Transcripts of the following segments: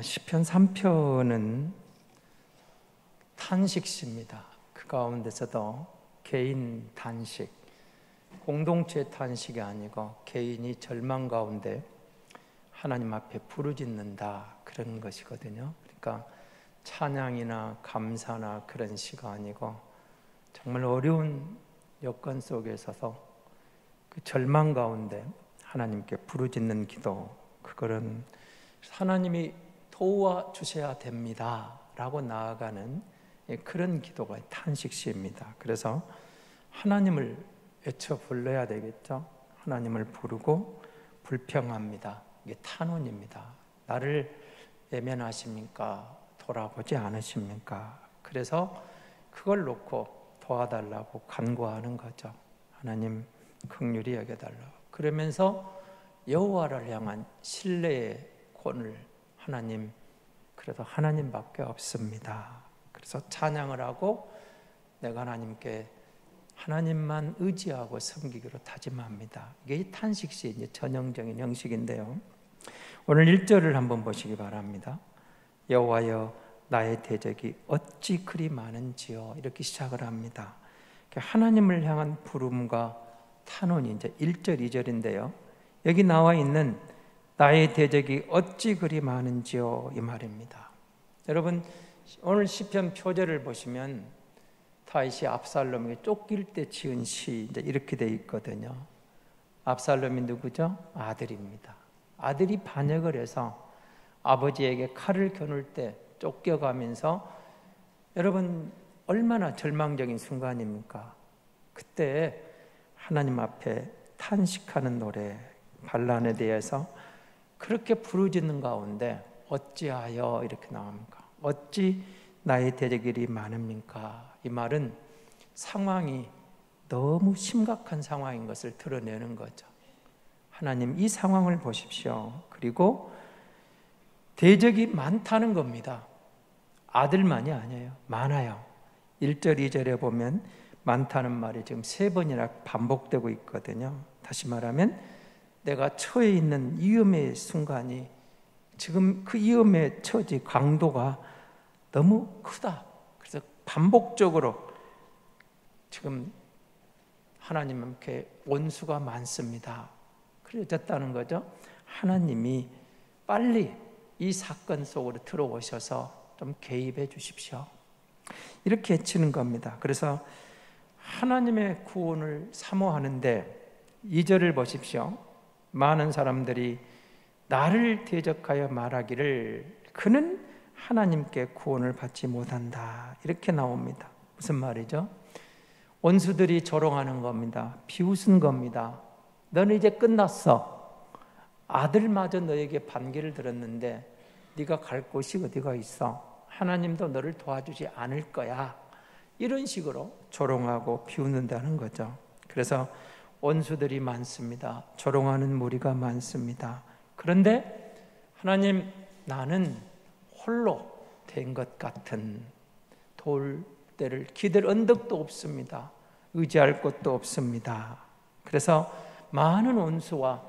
시편 3편은 탄식시입니다. 그 가운데서도 개인 탄식, 공동체 탄식이 아니고 개인이 절망 가운데 하나님 앞에 부르짖는다, 그런 것이거든요. 그러니까 찬양이나 감사나 그런 시가 아니고 정말 어려운 여건 속에서도 그 절망 가운데 하나님께 부르짖는 기도, 그거는 하나님이 도와주셔야 됩니다 라고 나아가는 그런 기도가 탄식시입니다. 그래서 하나님을 외쳐 불러야 되겠죠. 하나님을 부르고 불평합니다. 이게 탄원입니다. 나를 외면하십니까? 돌아보지 않으십니까? 그래서 그걸 놓고 도와달라고 간구하는 거죠. 하나님 긍휼히 여겨달라고. 그러면서 여호와를 향한 신뢰의 곤을 하나님, 그래도 하나님밖에 없습니다. 그래서 찬양을 하고 내가 하나님께 하나님만 의지하고 섬기기로 다짐합니다. 이게 탄식시의 이제 전형적인 형식인데요. 오늘 1절을 한번 보시기 바랍니다. 여호와여 나의 대적이 어찌 그리 많은지요, 이렇게 시작을 합니다. 하나님을 향한 부름과 탄원이 이제 1절, 2절인데요. 여기 나와 있는 나의 대적이 어찌 그리 많은지요, 이 말입니다. 여러분, 오늘 시편 표제를 보시면 다윗이 압살롬에게 쫓길 때 지은 시, 이제 이렇게 돼 있거든요. 압살롬이 누구죠? 아들입니다. 아들이 반역을 해서 아버지에게 칼을 겨눌 때 쫓겨가면서, 여러분 얼마나 절망적인 순간입니까? 그때 하나님 앞에 탄식하는 노래, 반란에 대해서 그렇게 부르짖는 가운데 어찌하여 이렇게 나옵니까? 어찌 나의 대적이 많습니까? 이 말은 상황이 너무 심각한 상황인 것을 드러내는 거죠. 하나님, 이 상황을 보십시오. 그리고 대적이 많다는 겁니다. 아들만이 아니에요. 많아요. 1절, 2절에 보면 많다는 말이 지금 3번이나 반복되고 있거든요. 다시 말하면 내가 처해 있는 위험의 순간이, 지금 그 위험의 처지 강도가 너무 크다. 그래서 반복적으로 지금 하나님께 원수가 많습니다. 그러셨다는 거죠. 하나님이 빨리 이 사건 속으로 들어오셔서 좀 개입해 주십시오, 이렇게 외치는 겁니다. 그래서 하나님의 구원을 사모하는데 2절을 보십시오. 많은 사람들이 나를 대적하여 말하기를 그는 하나님께 구원을 받지 못한다, 이렇게 나옵니다. 무슨 말이죠? 원수들이 조롱하는 겁니다. 비웃은 겁니다. 너는 이제 끝났어. 아들마저 너에게 반기를 들었는데 네가 갈 곳이 어디가 있어? 하나님도 너를 도와주지 않을 거야. 이런 식으로 조롱하고 비웃는다는 거죠. 그래서 원수들이 많습니다. 조롱하는 무리가 많습니다. 그런데 하나님, 나는 홀로 된 것 같은, 돌대를 기댈 언덕도 없습니다. 의지할 곳도 없습니다. 그래서 많은 원수와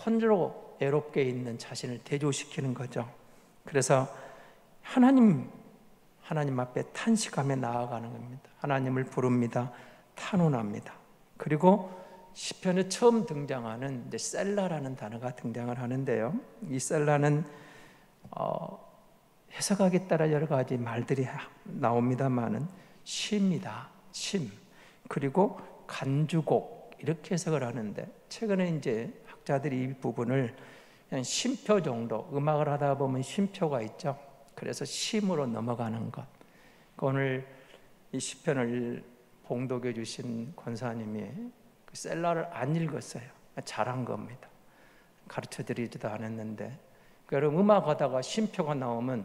홀로 애롭게 있는 자신을 대조시키는 거죠. 그래서 하나님 앞에 탄식하며 나아가는 겁니다. 하나님을 부릅니다. 탄원합니다. 그리고 시편에 처음 등장하는 이제 셀라라는 단어가 등장을 하는데요. 이 셀라는 해석하기에 따라 여러 가지 말들이 나옵니다만은 시입니다. 심. 그리고 간주곡, 이렇게 해석을 하는데, 최근에 이제 학자들이 이 부분을 그냥 심표 정도, 음악을 하다 보면 심표가 있죠. 그래서 심으로 넘어가는 것. 오늘 이 시편을 봉독해 주신 권사님이 그 셀라를 안 읽었어요. 잘한 겁니다. 가르쳐 드리지도 않았는데, 여러분 음악하다가 심표가 나오면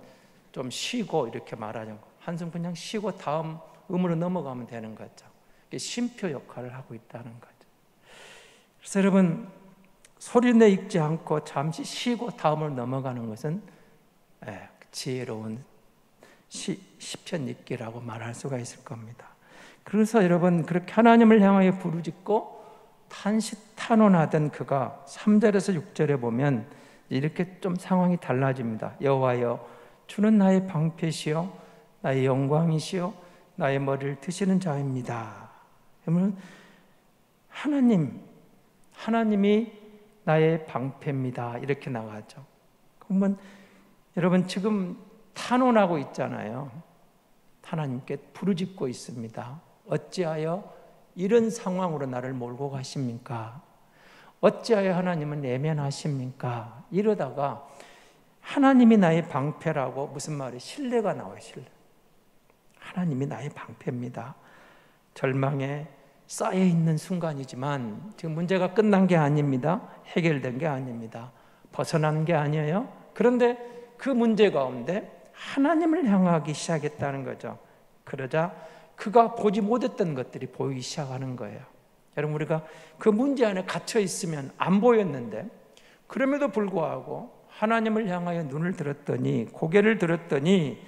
좀 쉬고 이렇게 말하죠. 한숨 그냥 쉬고 다음 음으로 넘어가면 되는 거죠. 이게 심표 역할을 하고 있다는 거죠. 그래서 여러분, 소리내 읽지 않고 잠시 쉬고 다음으로 넘어가는 것은 지혜로운 시편 읽기라고 말할 수가 있을 겁니다. 그래서 여러분, 그렇게 하나님을 향하여 부르짖고 탄식 탄원하던 그가 3절에서 6절에 보면 이렇게 좀 상황이 달라집니다. 여호와여, 주는 나의 방패시요 나의 영광이시요 나의 머리를 드시는 자입니다. 그러면 하나님이 나의 방패입니다. 이렇게 나가죠. 그러면 여러분 지금 탄원하고 있잖아요. 하나님께 부르짖고 있습니다. 어찌하여 이런 상황으로 나를 몰고 가십니까? 어찌하여 하나님은 내면하십니까? 이러다가 하나님이 나의 방패라고 무슨 말이에요? 신뢰가 나와요. 신뢰. 하나님이 나의 방패입니다. 절망에 쌓여 있는 순간이지만 지금 문제가 끝난 게 아닙니다. 해결된 게 아닙니다. 벗어난 게 아니에요. 그런데 그 문제 가운데 하나님을 향하기 시작했다는 거죠. 그러자 그가 보지 못했던 것들이 보이기 시작하는 거예요. 여러분, 우리가 그 문제 안에 갇혀 있으면 안 보였는데 그럼에도 불구하고 하나님을 향하여 눈을 들었더니, 고개를 들었더니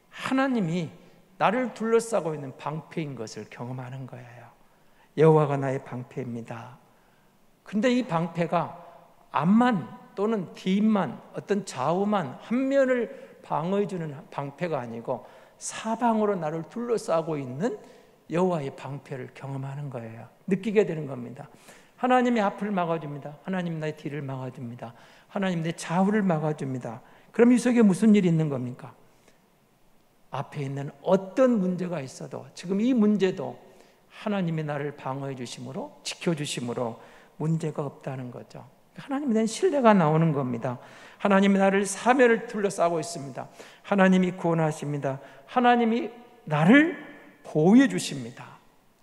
하나님이 나를 둘러싸고 있는 방패인 것을 경험하는 거예요. 여호와가 나의 방패입니다. 그런데 이 방패가 앞만 또는 뒷만, 어떤 좌우만 한 면을 방어해 주는 방패가 아니고 사방으로 나를 둘러싸고 있는 여호와의 방패를 경험하는 거예요. 느끼게 되는 겁니다. 하나님이 앞을 막아줍니다. 하나님 나의 뒤를 막아줍니다. 하나님 내 좌우를 막아줍니다. 그럼 이 속에 무슨 일이 있는 겁니까? 앞에 있는 어떤 문제가 있어도 지금 이 문제도 하나님이 나를 방어해 주심으로, 지켜주심으로 문제가 없다는 거죠. 하나님에 대한 신뢰가 나오는 겁니다. 하나님이 나를 사면을 둘러싸고 있습니다. 하나님이 구원하십니다. 하나님이 나를 보호해 주십니다.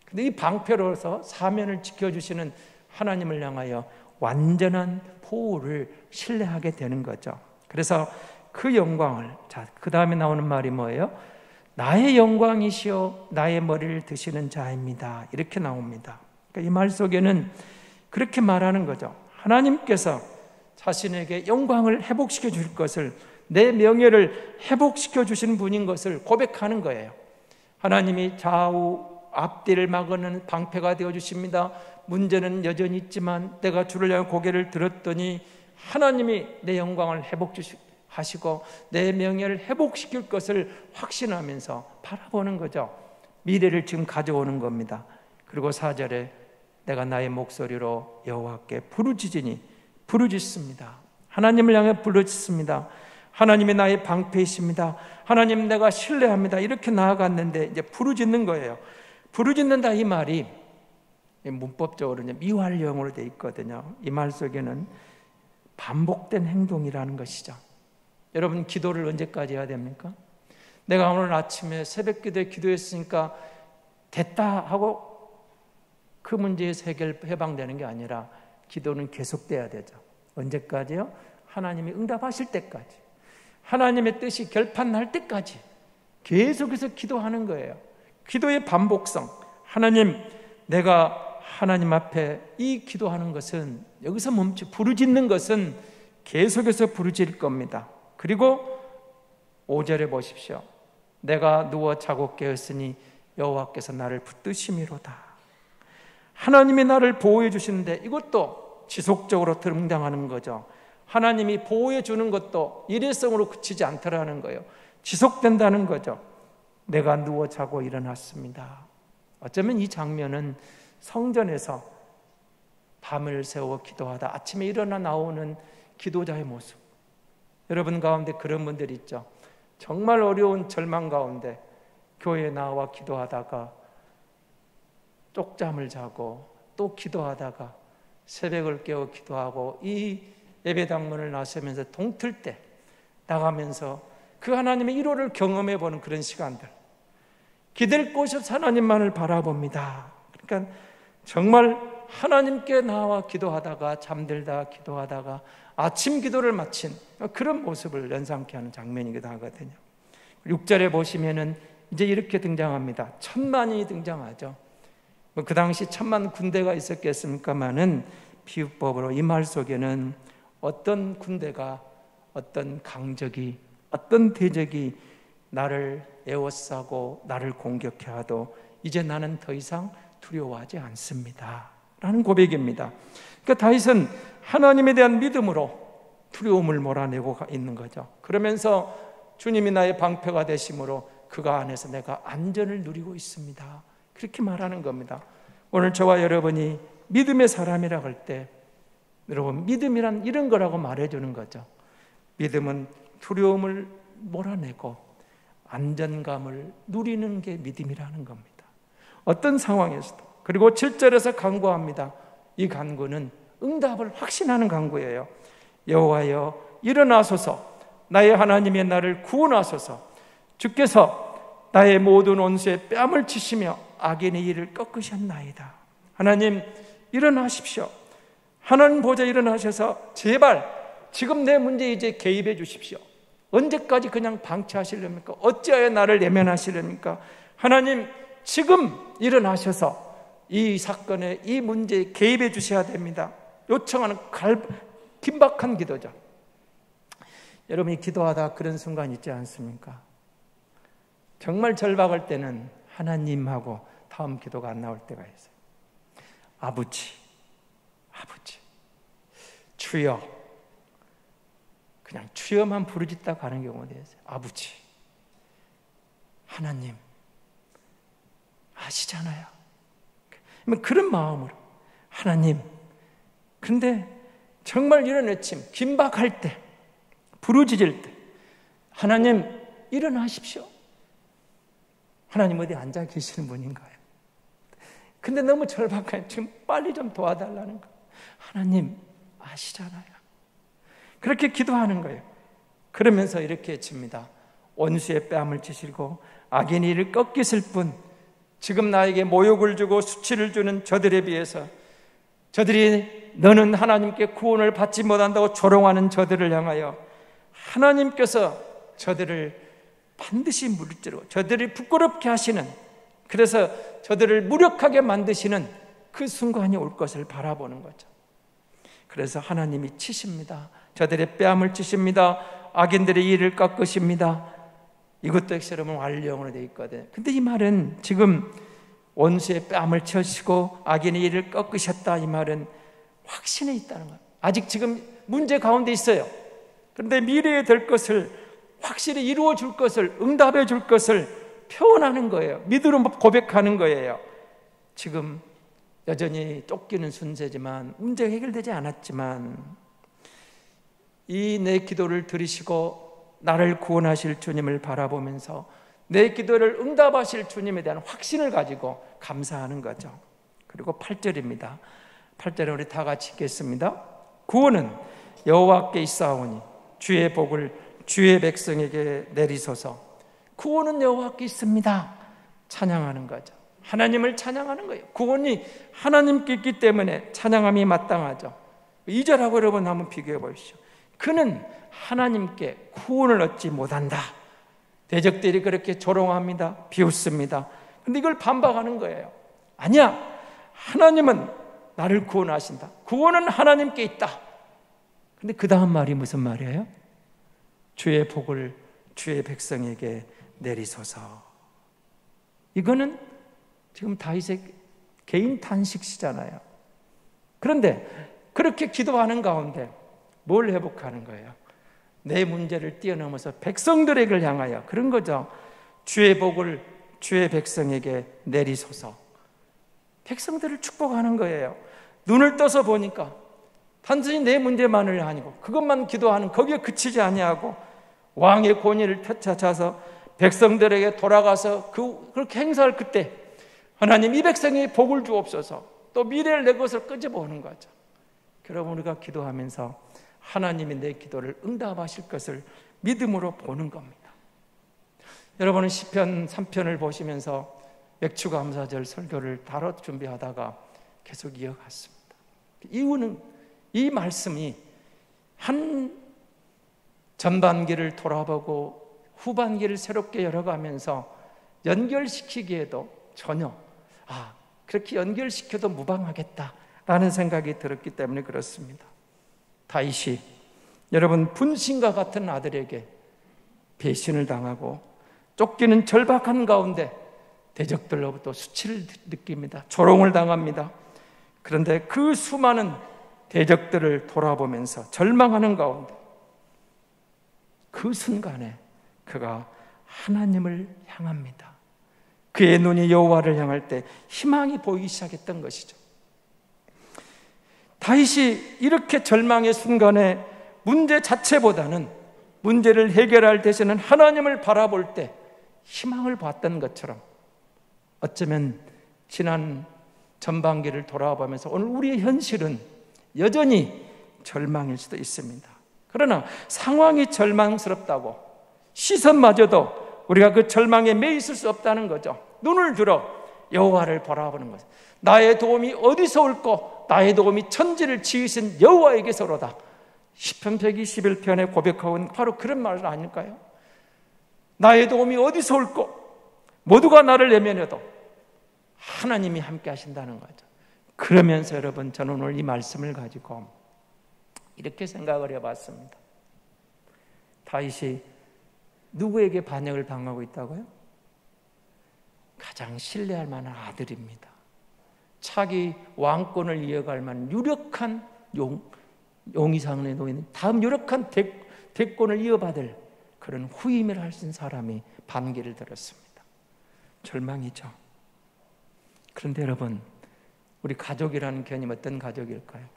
근데 이 방패로서 사면을 지켜주시는 하나님을 향하여 완전한 보호를 신뢰하게 되는 거죠. 그래서 그 영광을, 자, 그 다음에 나오는 말이 뭐예요? 나의 영광이시여 나의 머리를 드시는 자입니다. 이렇게 나옵니다. 그러니까 이 말 속에는 그렇게 말하는 거죠. 하나님께서 자신에게 영광을 회복시켜 줄 것을, 내 명예를 회복시켜 주시는 분인 것을 고백하는 거예요. 하나님이 좌우 앞뒤를 막는 방패가 되어 주십니다. 문제는 여전히 있지만 내가 주를 향해 고개를 들었더니 하나님이 내 영광을 회복하시고 내 명예를 회복시킬 것을 확신하면서 바라보는 거죠. 미래를 지금 가져오는 겁니다. 그리고 4절에 내가 나의 목소리로 여호와께 부르짖습니다. 하나님을 향해 부르짖습니다. 하나님이 나의 방패이십니다. 하나님 내가 신뢰합니다. 이렇게 나아갔는데 이제 부르짖는 거예요. 부르짖는다 이 말이 문법적으로 미활용으로 되어 있거든요. 이 말 속에는 반복된 행동이라는 것이죠. 여러분, 기도를 언제까지 해야 됩니까? 내가 오늘 아침에 새벽 기도에 기도했으니까 됐다 하고 그 문제에서 해방되는 게 아니라 기도는 계속돼야 되죠. 언제까지요? 하나님이 응답하실 때까지, 하나님의 뜻이 결판날 때까지 계속해서 기도하는 거예요. 기도의 반복성. 하나님, 내가 하나님 앞에 이 기도하는 것은 여기서 부르짖는 것은 계속해서 부르짖을 겁니다. 그리고 5절에 보십시오. 내가 누워 자고 깨었으니 여호와께서 나를 붙드심이로다. 하나님이 나를 보호해 주시는데 이것도 지속적으로 등장하는 거죠. 하나님이 보호해 주는 것도 일회성으로 그치지 않더라는 거예요. 지속된다는 거죠. 내가 누워 자고 일어났습니다. 어쩌면 이 장면은 성전에서 밤을 새워 기도하다 아침에 일어나 나오는 기도자의 모습. 여러분 가운데 그런 분들이 있죠. 정말 어려운 절망 가운데 교회에 나와 기도하다가 쪽잠을 자고 또 기도하다가 새벽을 깨워 기도하고 이 예배당문을 나서면서 동틀 때 나가면서 그 하나님의 1호를 경험해 보는 그런 시간들, 기댈 곳이 없어 하나님만을 바라봅니다. 그러니까 정말 하나님께 나와 기도하다가 잠들다 기도하다가 아침 기도를 마친 그런 모습을 연상케 하는 장면이기도 하거든요. 6절에 보시면은 이제 이렇게 등장합니다. 천만이 등장하죠. 그 당시 1000만 군대가 있었겠습니까마는 비유법으로 이 말 속에는 어떤 군대가, 어떤 강적이, 어떤 대적이 나를 에워싸고 나를 공격해 하도 이제 나는 더 이상 두려워하지 않습니다 라는 고백입니다. 그러니까 다윗은 하나님에 대한 믿음으로 두려움을 몰아내고 있는 거죠. 그러면서 주님이 나의 방패가 되심으로 그가 안에서 내가 안전을 누리고 있습니다. 그렇게 말하는 겁니다. 오늘 저와 여러분이 믿음의 사람이라고 할 때 여러분, 믿음이란 이런 거라고 말해주는 거죠. 믿음은 두려움을 몰아내고 안전감을 누리는 게 믿음이라는 겁니다. 어떤 상황에서도. 그리고 7절에서 간구합니다. 이 간구는 응답을 확신하는 간구예요. 여호와여 일어나소서, 나의 하나님의 나를 구원하소서. 주께서 나의 모든 원수의 뺨을 치시며 악인의 일을 꺾으셨나이다. 하나님 일어나십시오. 하나님 보좌 일어나셔서 제발 지금 내 문제에 이제 개입해 주십시오. 언제까지 그냥 방치하시렵니까? 어찌하여 나를 내면하시렵니까? 하나님 지금 일어나셔서 이 사건에, 이 문제에 개입해 주셔야 됩니다. 요청하는 긴박한 기도죠. 여러분이 기도하다 그런 순간 있지 않습니까? 정말 절박할 때는 하나님하고 다음 기도가 안 나올 때가 있어요. 아버지, 주여, 그냥 주여만 부르짖다 가는 경우가 있어요. 아버지, 하나님 아시잖아요. 그런 마음으로 하나님. 그런데 정말 이런 외침, 긴박할 때, 부르짖을 때 하나님 일어나십시오. 하나님 어디 앉아 계시는 분인가요? 근데 너무 절박해. 지금 빨리 좀 도와달라는 거예요. 하나님 아시잖아요. 그렇게 기도하는 거예요. 그러면서 이렇게 외칩니다. 원수의 뺨을 치시고 악인의 이를 꺾이실 분, 지금 나에게 모욕을 주고 수치를 주는 저들에 비해서, 저들이 너는 하나님께 구원을 받지 못한다고 조롱하는 저들을 향하여 하나님께서 저들을 반드시 무찌르고 저들이 부끄럽게 하시는, 그래서 저들을 무력하게 만드시는 그 순간이 올 것을 바라보는 거죠. 그래서 하나님이 치십니다. 저들의 뺨을 치십니다. 악인들의 일을 깎으십니다. 이것도 엑셀은 완료형으로 되어 있거든요. 근데 이 말은 지금 원수의 뺨을 치시고 악인의 일을 꺾으셨다, 이 말은 확신에 있다는 거예요. 아직 지금 문제 가운데 있어요. 그런데 미래에 될 것을 확실히 이루어 줄 것을, 응답해 줄 것을 표현하는 거예요. 믿음으로 고백하는 거예요. 지금 여전히 쫓기는 순세지만, 문제가 해결되지 않았지만, 이 내 기도를 들으시고 나를 구원하실 주님을 바라보면서 내 기도를 응답하실 주님에 대한 확신을 가지고 감사하는 거죠. 그리고 8절입니다. 8절에 우리 다 같이 읽겠습니다. 구원은 여호와께 있사오니 주의 복을 주의 백성에게 내리소서. 구원은 여호와께 있습니다. 찬양하는 거죠. 하나님을 찬양하는 거예요. 구원이 하나님께 있기 때문에 찬양함이 마땅하죠. 2절하고 여러분 한번 비교해 보십시오. 그는 하나님께 구원을 얻지 못한다. 대적들이 그렇게 조롱합니다. 비웃습니다. 그런데 이걸 반박하는 거예요. 아니야, 하나님은 나를 구원하신다. 구원은 하나님께 있다. 근데 그 다음 말이 무슨 말이에요? 주의 복을 주의 백성에게 내리소서. 이거는 지금 다윗의 개인 탄식시잖아요. 그런데 그렇게 기도하는 가운데 뭘 회복하는 거예요? 내 문제를 뛰어넘어서 백성들에게 향하여, 그런 거죠. 주의 복을 주의 백성에게 내리소서. 백성들을 축복하는 거예요. 눈을 떠서 보니까 단순히 내 문제만을 아니고 그것만 기도하는, 거기에 그치지 아니하고 왕의 권위를 되찾아서 백성들에게 돌아가서 그렇게 행사할 그때 하나님 이 백성이 복을 주옵소서, 또 미래를 내 것을 끄집어오는 거죠. 여러분, 우리가 기도하면서 하나님이 내 기도를 응답하실 것을 믿음으로 보는 겁니다. 여러분은 시편 3편을 보시면서 맥추감사절 설교를 다뤄 준비하다가 계속 이어갔습니다. 이유는 이 말씀이 한 전반기를 돌아보고 후반기를 새롭게 열어가면서 연결시키기에도 전혀 그렇게 연결시켜도 무방하겠다라는 생각이 들었기 때문에 그렇습니다. 다윗이 여러분 분신과 같은 아들에게 배신을 당하고 쫓기는 절박한 가운데 대적들로부터 수치를 느낍니다. 조롱을 당합니다. 그런데 그 수많은 대적들을 돌아보면서 절망하는 가운데 그 순간에 그가 하나님을 향합니다. 그의 눈이 여호와를 향할 때 희망이 보이기 시작했던 것이죠. 다윗이 이렇게 절망의 순간에 문제 자체보다는 문제를 해결할 대신은 하나님을 바라볼 때 희망을 봤던 것처럼 어쩌면 지난 전반기를 돌아보면서 오늘 우리의 현실은 여전히 절망일 수도 있습니다. 그러나 상황이 절망스럽다고 시선마저도 우리가 그 절망에 매여 있을 수 없다는 거죠. 눈을 들어 여호와를 바라보는 것. 나의 도움이 어디서 올꼬? 나의 도움이 천지를 지으신 여호와에게서로다. 시편 121편에 고백하고 바로 그런 말 아닐까요? 나의 도움이 어디서 올꼬? 모두가 나를 외면해도 하나님이 함께 하신다는 거죠. 그러면서 여러분, 저는 오늘 이 말씀을 가지고 이렇게 생각을 해봤습니다. 다윗이 누구에게 반역을 당하고 있다고요? 가장 신뢰할 만한 아들입니다. 차기 왕권을 이어갈 만한 유력한 용의상에 놓인 다음 유력한 대권을 이어받을 그런 후임을 할 수 있는 사람이 반기를 들었습니다. 절망이죠. 그런데 여러분, 우리 가족이라는 개념 어떤 가족일까요?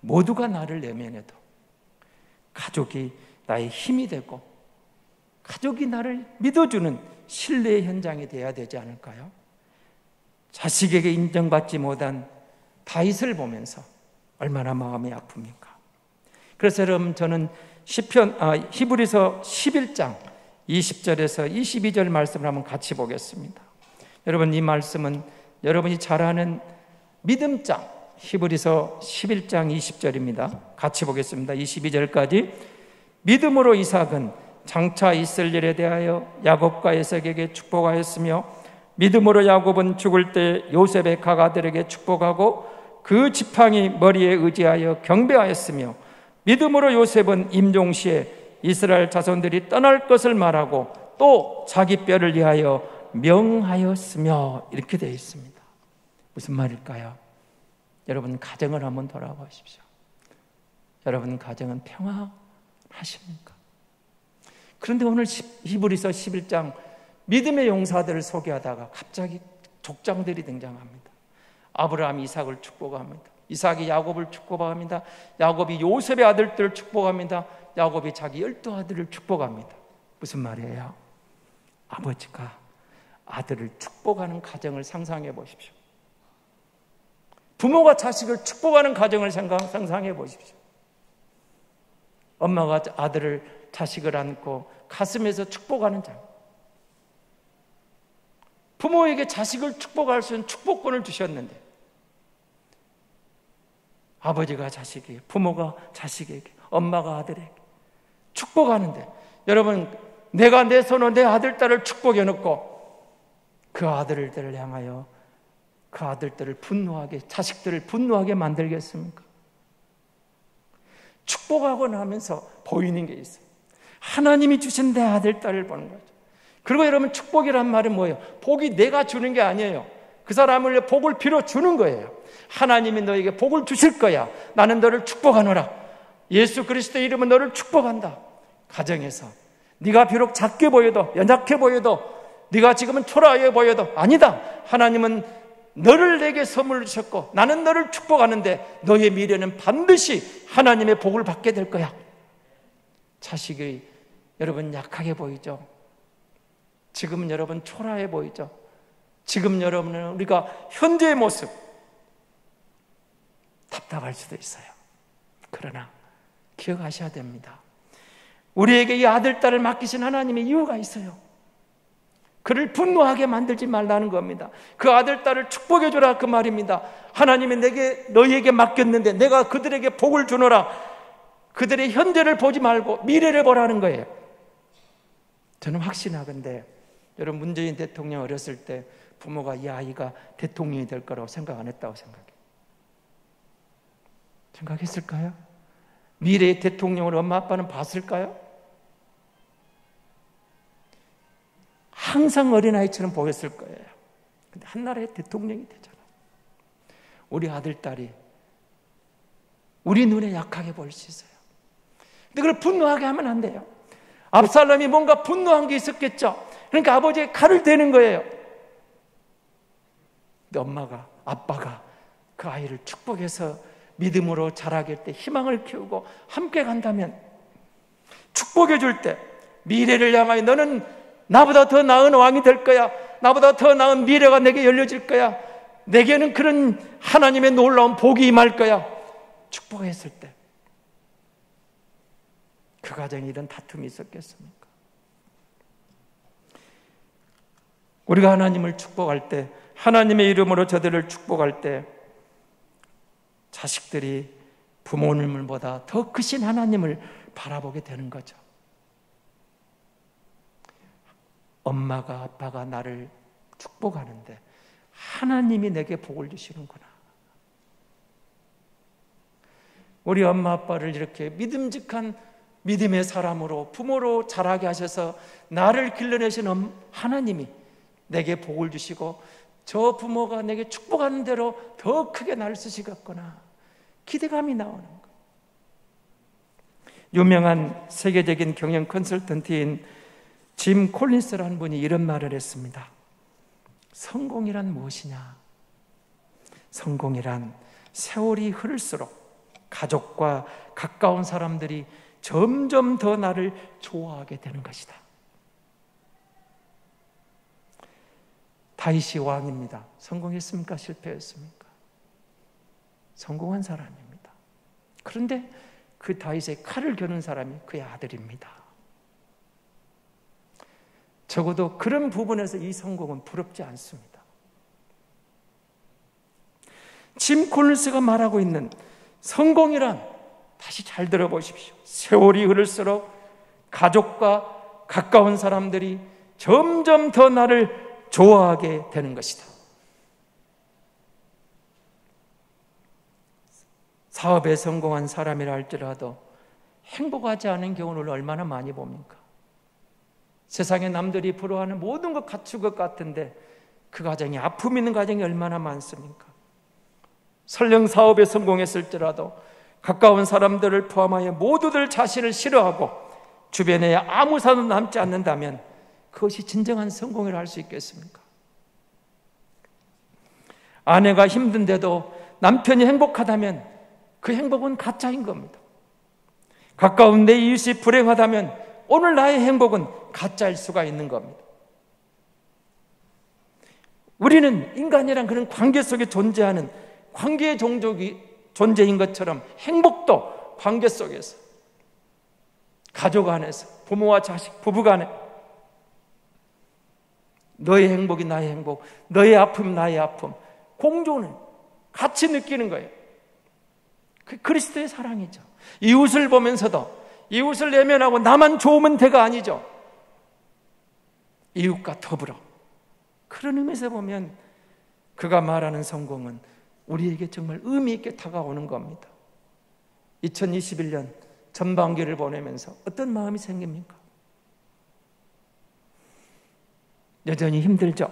모두가 나를 내면해도 가족이 나의 힘이 되고 가족이 나를 믿어주는 신뢰의 현장이 되어야 되지 않을까요? 자식에게 인정받지 못한 다윗을 보면서 얼마나 마음이 아픕니까? 그래서 여러분, 저는 히브리서 11장 20절에서 22절 말씀을 한번 같이 보겠습니다. 여러분, 이 말씀은 여러분이 잘 아는 믿음장 히브리서 11장 20절입니다. 같이 보겠습니다. 22절까지. 믿음으로 이삭은 장차 있을 일에 대하여 야곱과 에삭에게 축복하였으며 믿음으로 야곱은 죽을 때 요셉의 각아들에게 축복하고 그 지팡이 머리에 의지하여 경배하였으며 믿음으로 요셉은 임종시에 이스라엘 자손들이 떠날 것을 말하고 또 자기 뼈를 위하여 명하였으며 이렇게 되어 있습니다. 무슨 말일까요? 여러분, 가정을 한번 돌아보십시오. 여러분 가정은 평안하십니까? 그런데 오늘 히브리서 11장 믿음의 용사들을 소개하다가 갑자기 족장들이 등장합니다. 아브라함이 이삭을 축복합니다. 이삭이 야곱을 축복합니다. 야곱이 요셉의 아들들을 축복합니다. 야곱이 자기 12아들을 축복합니다. 무슨 말이에요? 아버지가 아들을 축복하는 가정을 상상해 보십시오. 부모가 자식을 축복하는 가정을 상상해 보십시오. 엄마가 아들을, 자식을 안고 가슴에서 축복하는 장. 부모에게 자식을 축복할 수 있는 축복권을 주셨는데 아버지가 자식에게, 부모가 자식에게, 엄마가 아들에게 축복하는데, 여러분, 내가 내 손으로 내 아들, 딸을 축복해 놓고 그 아들들을 향하여 그 아들들을 분노하게, 자식들을 분노하게 만들겠습니까? 축복하고 나면서 보이는 게 있어요. 하나님이 주신 내 아들, 딸을 보는 거죠. 그리고 여러분, 축복이란 말은 뭐예요? 복이 내가 주는 게 아니에요. 그 사람을 복을 빌어 주는 거예요. 하나님이 너에게 복을 주실 거야. 나는 너를 축복하노라. 예수 그리스도의 이름은 너를 축복한다. 가정에서 네가 비록 작게 보여도, 연약해 보여도, 네가 지금은 초라해 보여도 아니다. 하나님은 너를 내게 선물을 주셨고 나는 너를 축복하는데 너의 미래는 반드시 하나님의 복을 받게 될 거야. 자식이 여러분 약하게 보이죠? 지금은 여러분 초라해 보이죠? 지금 여러분은 우리가 현재의 모습 답답할 수도 있어요. 그러나 기억하셔야 됩니다. 우리에게 이 아들, 딸을 맡기신 하나님의 이유가 있어요. 그를 분노하게 만들지 말라는 겁니다. 그 아들, 딸을 축복해 주라 그 말입니다. 하나님이 너희에게 맡겼는데 내가 그들에게 복을 주노라. 그들의 현재를 보지 말고 미래를 보라는 거예요. 저는 확신하건대 여러분, 문재인 대통령 어렸을 때 부모가 이 아이가 대통령이 될 거라고 생각 안 했다고 생각했을까요? 미래의 대통령을 엄마 아빠는 봤을까요? 항상 어린아이처럼 보였을 거예요. 근데 한나라의 대통령이 되잖아요. 우리 아들, 딸이 우리 눈에 약하게 보일 수 있어요. 그걸 분노하게 하면 안 돼요. 압살롬이 뭔가 분노한 게 있었겠죠. 그러니까 아버지의 칼을 대는 거예요. 근데 엄마가, 아빠가 그 아이를 축복해서 믿음으로 자라게 할 때 희망을 키우고 함께 간다면, 축복해 줄 때 미래를 향하여 너는 나보다 더 나은 왕이 될 거야, 나보다 더 나은 미래가 내게 열려질 거야, 내게는 그런 하나님의 놀라운 복이 임할 거야, 축복했을 때 그 가정에 이런 다툼이 있었겠습니까? 우리가 하나님을 축복할 때, 하나님의 이름으로 저들을 축복할 때 자식들이 부모님보다 더 크신 하나님을 바라보게 되는 거죠. 엄마가, 아빠가 나를 축복하는데 하나님이 내게 복을 주시는구나. 우리 엄마 아빠를 이렇게 믿음직한 믿음의 사람으로, 부모로 자라게 하셔서 나를 길러내신 하나님이 내게 복을 주시고 저 부모가 내게 축복하는 대로 더 크게 나를 쓰시겠구나, 기대감이 나오는 거예요. 유명한 세계적인 경영 컨설턴트인 짐 콜린스라는 분이 이런 말을 했습니다. 성공이란 무엇이냐? 성공이란 세월이 흐를수록 가족과 가까운 사람들이 점점 더 나를 좋아하게 되는 것이다. 다윗이 왕입니다. 성공했습니까? 실패했습니까? 성공한 사람입니다. 그런데 그 다윗의 칼을 겨눈 사람이 그의 아들입니다. 적어도 그런 부분에서 이 성공은 부럽지 않습니다. 짐 콜린스가 말하고 있는 성공이란, 다시 잘 들어보십시오. 세월이 흐를수록 가족과 가까운 사람들이 점점 더 나를 좋아하게 되는 것이다. 사업에 성공한 사람이라 할지라도 행복하지 않은 경우를 얼마나 많이 봅니까? 세상에 남들이 부러워하는 모든 것 갖춘 것 같은데 그 가정이 아픔 있는 가정이 얼마나 많습니까? 설령 사업에 성공했을지라도 가까운 사람들을 포함하여 모두들 자신을 싫어하고 주변에 아무 사람 남지 않는다면 그것이 진정한 성공이라 할 수 있겠습니까? 아내가 힘든데도 남편이 행복하다면 그 행복은 가짜인 겁니다. 가까운 내 이웃이 불행하다면 오늘 나의 행복은 가짜일 수가 있는 겁니다. 우리는 인간이란 그런 관계 속에 존재하는 관계의 종족이 존재인 것처럼 행복도 관계 속에서, 가족 안에서, 부모와 자식, 부부 간에 너의 행복이 나의 행복, 너의 아픔이 나의 아픔, 공존을 같이 느끼는 거예요. 그 그리스도의 사랑이죠. 이웃을 보면서도 이웃을 내면하고 나만 좋으면 대가 아니죠. 이웃과 더불어. 그런 의미에서 보면 그가 말하는 성공은 우리에게 정말 의미 있게 다가오는 겁니다. 2021년 전반기를 보내면서 어떤 마음이 생깁니까? 여전히 힘들죠.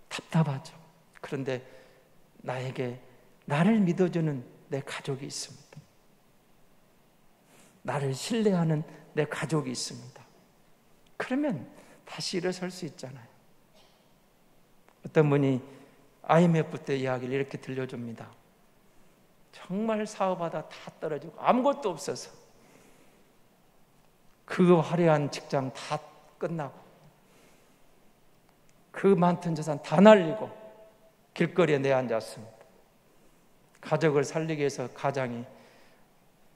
답답하죠. 그런데 나에게 나를 믿어주는 내 가족이 있습니다. 나를 신뢰하는 내 가족이 있습니다. 그러면 다시 일어설 수 있잖아요. 어떤 분이 IMF 때 이야기를 이렇게 들려줍니다. 정말 사업하다 다 떨어지고 아무것도 없어서 그 화려한 직장 다 끝나고 그 많던 재산 다 날리고 길거리에 내앉았습니다. 가족을 살리기 위해서 가장이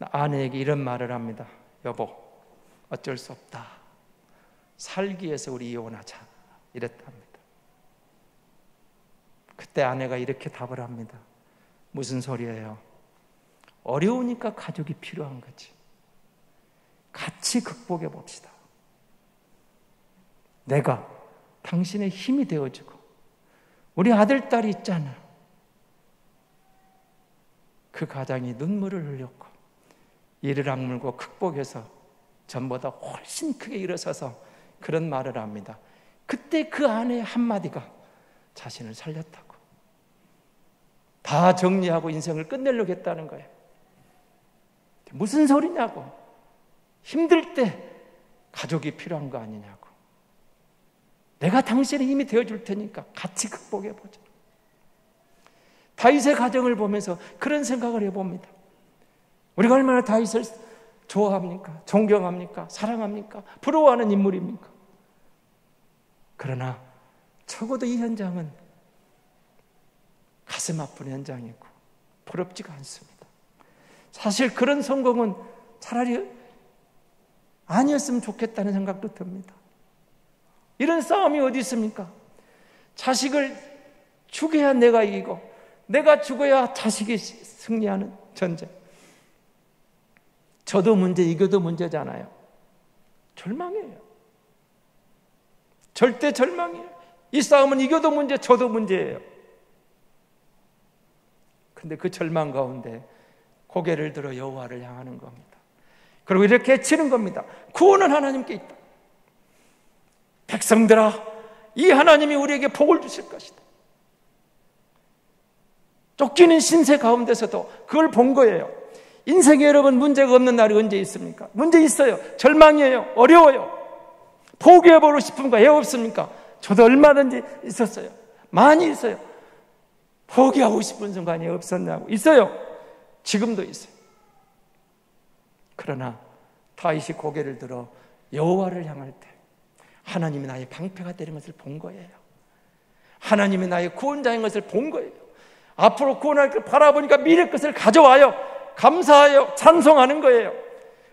아내에게 이런 말을 합니다. 여보, 어쩔 수 없다. 살기 위해서 우리 이혼하자. 이랬답니다. 그때 아내가 이렇게 답을 합니다. 무슨 소리예요? 어려우니까 가족이 필요한 거지. 같이 극복해 봅시다. 내가 당신의 힘이 되어주고 우리 아들, 딸이 있잖아. 그 가장이 눈물을 흘렸고 이를 악물고 극복해서 전보다 훨씬 크게 일어서서 그런 말을 합니다. 그때 그 아내의 한마디가 자신을 살렸다고. 다 정리하고 인생을 끝내려고 했다는 거예요. 무슨 소리냐고. 힘들 때 가족이 필요한 거 아니냐고. 내가 당신의 힘이 되어줄 테니까 같이 극복해보자. 다윗의 가정을 보면서 그런 생각을 해봅니다. 우리가 얼마나 다윗을 좋아합니까? 존경합니까? 사랑합니까? 부러워하는 인물입니까? 그러나 적어도 이 현장은 가슴 아픈 현장이고 부럽지가 않습니다. 사실 그런 성공은 차라리 아니었으면 좋겠다는 생각도 듭니다. 이런 싸움이 어디 있습니까? 자식을 죽여야 내가 이기고 내가 죽어야 자식이 승리하는 전쟁. 저도 문제, 이겨도 문제잖아요. 절망이에요. 절대 절망이에요. 이 싸움은 이겨도 문제, 저도 문제예요. 근데 그 절망 가운데 고개를 들어 여호와를 향하는 겁니다. 그리고 이렇게 치는 겁니다. 구원은 하나님께 있다. 백성들아, 이 하나님이 우리에게 복을 주실 것이다. 쫓기는 신세 가운데서도 그걸 본 거예요. 인생에 여러분 문제가 없는 날이 언제 있습니까? 문제 있어요. 절망이에요. 어려워요. 포기해보고 싶은 거 왜 없습니까? 저도 얼마든지 있었어요. 많이 있어요. 포기하고 싶은 순간이 없었냐고. 있어요. 지금도 있어요. 그러나 다윗이 고개를 들어 여호와를 향할 때 하나님이 나의 방패가 되는 것을 본 거예요. 하나님이 나의 구원자인 것을 본 거예요. 앞으로 구원할 걸 바라보니까 미래 것을 가져와요. 감사하여 찬송하는 거예요.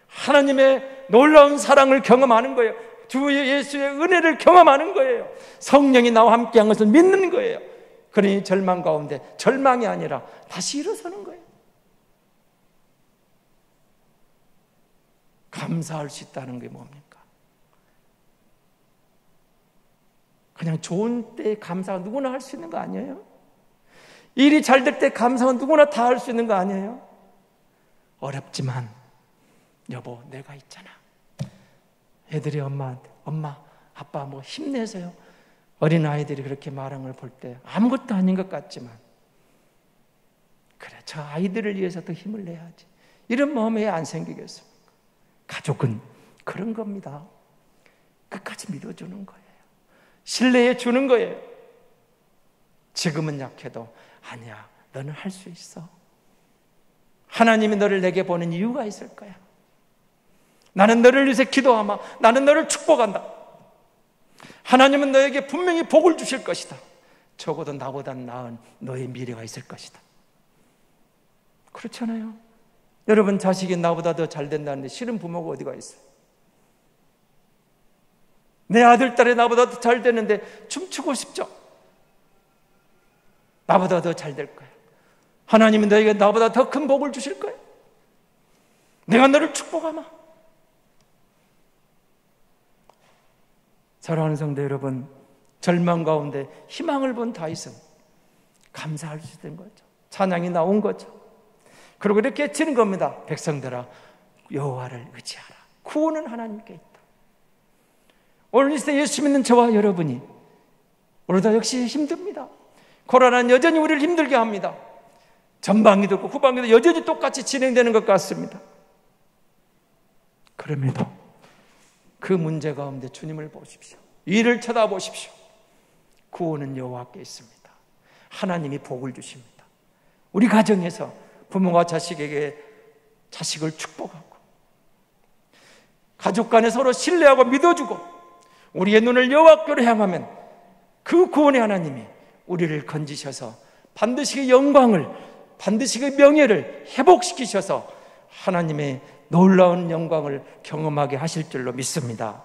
하나님의 놀라운 사랑을 경험하는 거예요. 주 예수의 은혜를 경험하는 거예요. 성령이 나와 함께한 것을 믿는 거예요. 그러니 절망 가운데 절망이 아니라 다시 일어서는 거예요. 감사할 수 있다는 게 뭡니까? 그냥 좋은 때 감사가 누구나 할 수 있는 거 아니에요? 일이 잘 될 때 감사가 누구나 다 할 수 있는 거 아니에요? 어렵지만 여보 내가 있잖아. 애들이 엄마한테 엄마 아빠 뭐 힘내세요. 어린아이들이 그렇게 말하는 걸 볼 때 아무것도 아닌 것 같지만 그래 저 아이들을 위해서 더 힘을 내야지. 이런 마음이 왜 안 생기겠습니까? 가족은 그런 겁니다. 끝까지 믿어주는 거예요. 신뢰해 주는 거예요. 지금은 약해도 아니야 너는 할 수 있어. 하나님이 너를 내게 보는 이유가 있을 거야. 나는 너를 위해서 기도하마. 나는 너를 축복한다. 하나님은 너에게 분명히 복을 주실 것이다. 적어도 나보다 나은 너의 미래가 있을 것이다. 그렇잖아요. 여러분 자식이 나보다 더 잘 된다는데 싫은 부모가 어디가 있어요? 내 아들, 딸이 나보다 더 잘 되는데 춤추고 싶죠? 나보다 더 잘 될 거야. 하나님은 너에게 나보다 더 큰 복을 주실 거야. 내가 너를 축복하마. 사랑하는 성도 여러분, 절망 가운데 희망을 본 다윗은 감사할 수 있는 거죠. 찬양이 나온 거죠. 그리고 이렇게 치는 겁니다. 백성들아 여호와를 의지하라. 구원은 하나님께 있다. 오늘 이 시대 예수 믿는 저와 여러분이 오늘도 역시 힘듭니다. 코로나는 여전히 우리를 힘들게 합니다. 전방위도 없고 후방위도 여전히 똑같이 진행되는 것 같습니다. 그럼에도 그 문제 가운데 주님을 보십시오. 이를 쳐다보십시오. 구원은 여호와께 있습니다. 하나님이 복을 주십니다. 우리 가정에서 부모가 자식에게 자식을 축복하고 가족 간에 서로 신뢰하고 믿어주고 우리의 눈을 여호와께로 향하면 그 구원의 하나님이 우리를 건지셔서 반드시 그 영광을 반드시 그 명예를 회복시키셔서 하나님의 놀라운 영광을 경험하게 하실 줄로 믿습니다.